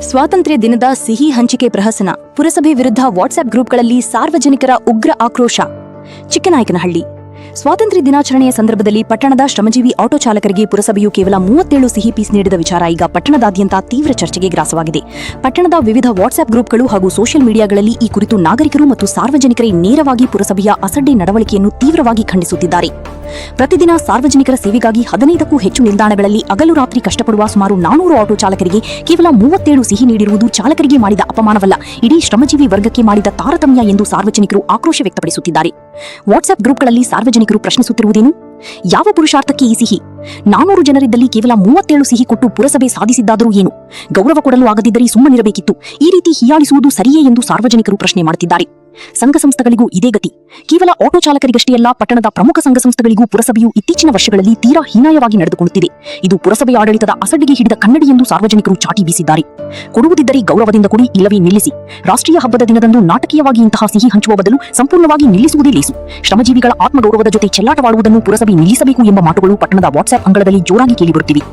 ಸ್ವಾತಂತ್ರ್ಯ ದಿನದ ಸಿಹಿ ಹಂಚಿಕೆ ಪ್ರಹಸನ, ಪುರಸಭೆ ವಿರುದ್ಧ ವಾಟ್ಸ್ಆಪ್ ಗ್ರೂಪ್ಗಳಲ್ಲಿ ಸಾರ್ವಜನಿಕರ ಉಗ್ರ ಆಕ್ರೋಶ. ಚಿಕ್ಕನಾಯಕನಹಳ್ಳಿ ಸ್ವಾತಂತ್ರ್ಯ ದಿನಾಚರಣೆಯ ಸಂದರ್ಭದಲ್ಲಿ ಪಟ್ಟಣದ ಶ್ರಮಜೀವಿ ಆಟೋ ಚಾಲಕರಿಗೆ ಪುರಸಭೆಯು ಕೇವಲ 37 ಸಿಹಿ ಪೀಸ್ ನೀಡಿದ ವಿಚಾರ ಈಗ ಪಟ್ಟಣದಾದ್ಯಂತ ತೀವ್ರ ಚರ್ಚೆಗೆ ಗ್ರಾಸವಾಗಿದೆ. ಪಟ್ಟಣದ ವಿವಿಧ ವಾಟ್ಸ್ಆಪ್ ಗ್ರೂಪ್ಗಳು ಹಾಗೂ ಸೋಷಿಯಲ್ ಮೀಡಿಯಾಗಳಲ್ಲಿ ಈ ಕುರಿತು ನಾಗರಿಕರು ಮತ್ತು ಸಾರ್ವಜನಿಕರೇ ನೇರವಾಗಿ ಪುರಸಭೆಯ ಅಸಡ್ಡೆ ನಡವಳಿಕೆಯನ್ನು ತೀವ್ರವಾಗಿ ಖಂಡಿಸುತ್ತಿದ್ದಾರೆ. ಪ್ರತಿದಿನ ಸಾರ್ವಜನಿಕರ ಸೇವೆಗಾಗಿ 15ಕ್ಕೂ ಹೆಚ್ಚು ನಿಲ್ದಾಣಗಳಲ್ಲಿ ಹಗಲು ರಾತ್ರಿ ಕಷ್ಟಪಡುವ ಸುಮಾರು 400 ಆಟೋ ಚಾಲಕರಿಗೆ ಕೇವಲ 37 ಸಿಹಿ ನೀಡಿರುವುದು ಚಾಲಕರಿಗೆ ಮಾಡಿದ ಅಪಮಾನವಲ್ಲ, ಇಡೀ ಶ್ರಮಜೀವಿ ವರ್ಗಕ್ಕೆ ಮಾಡಿದ ತಾರತಮ್ಯ ಎಂದು ಸಾರ್ವಜನಿಕರು ಆಕ್ರೋಶ ವ್ಯಕ್ತಪಡಿಸುತ್ತಿದ್ದಾರೆ. ವಾಟ್ಸ್ಆಪ್ ಗ್ರೂಪ್ಗಳಲ್ಲಿ ಸಾರ್ವಜನಿಕರು ಪ್ರಶ್ನಿಸುತ್ತಿರುವುದೇನು? ಯಾವ ಪುರುಷಾರ್ಥಕ್ಕೆ ಈ ಸಿಹಿ? 400 ಜನರಿದ್ದಲ್ಲಿ ಕೇವಲ 37 ಸಿಹಿ ಕೊಟ್ಟು ಪುರಸಭೆ ಸಾಧಿಸಿದ್ದಾದರೂ ಏನು? ಗೌರವ ಕೊಡಲು ಆಗದಿದ್ದರೆ ಸುಮ್ಮನಿರಬೇಕಿತ್ತು. ಈ ರೀತಿ ಹೀಯಾಳಿಸುವುದು ಸರಿಯೇ ಎಂದು ಸಾರ್ವಜನಿಕರು ಪ್ರಶ್ನೆ ಮಾಡುತ್ತಿದ್ದಾರೆ. ಸಂಘ ಸಂಸ್ಥೆಗಳಿಗೂ ಇದೇ ಗತಿ. ಕೇವಲ ಆಟೋ ಚಾಲಕರಿಗಷ್ಟೇ ಅಲ್ಲ, ಪಟ್ಟಣದ ಪ್ರಮುಖ ಸಂಘ ಸಂಸ್ಥೆಗಳಿಗೂ ಪುರಸಭೆಯು ಇತ್ತೀಚಿನ ವರ್ಷಗಳಲ್ಲಿ ತೀರಾ ಹೀನಾಯವಾಗಿ ನಡೆದುಕೊಳ್ಳುತ್ತಿದೆ. ಇದು ಪುರಸಭೆಯ ಆಡಳಿತದ ಅಸಡ್ಡೆಗೆ ಹಿಡಿದ ಕನ್ನಡಿ ಎಂದು ಸಾರ್ವಜನಿಕರು ಚಾಟಿ ಬೀಸಿದ್ದಾರೆ. ಕೊಡುವುದಿದ್ದರೆ ಗೌರವದಿಂದ ಕೊಡಿ, ಇಲ್ಲವೇ ನಿಲ್ಲಿಸಿ. ರಾಷ್ಟ್ರೀಯ ಹಬ್ಬದ ದಿನದಂದು ನಾಟಕೀಯವಾಗಿ ಇಂತಹ ಸಿಹಿ ಹಂಚುವ ಬದಲು ಸಂಪೂರ್ಣವಾಗಿ ನಿಲ್ಲಿಸುವುದೇ ಲೇಸು. ಶ್ರಮಜೀವಿಗಳ ಆತ್ಮಗೌರವದ ಜೊತೆ ಚೆಲ್ಲಾಟವಾಡುವುದನ್ನು ಪುರಸಭೆ ನಿಲ್ಲಿಸಬೇಕು ಎಂಬ ಮಾತುಗಳು ಪಟ್ಟಣದ ವಾಟ್ಸ್ಆಪ್ ಅಂಗಳದಲ್ಲಿ ಜೋರಾಗಿ ಕೇಳಿಬರುತ್ತಿವೆ.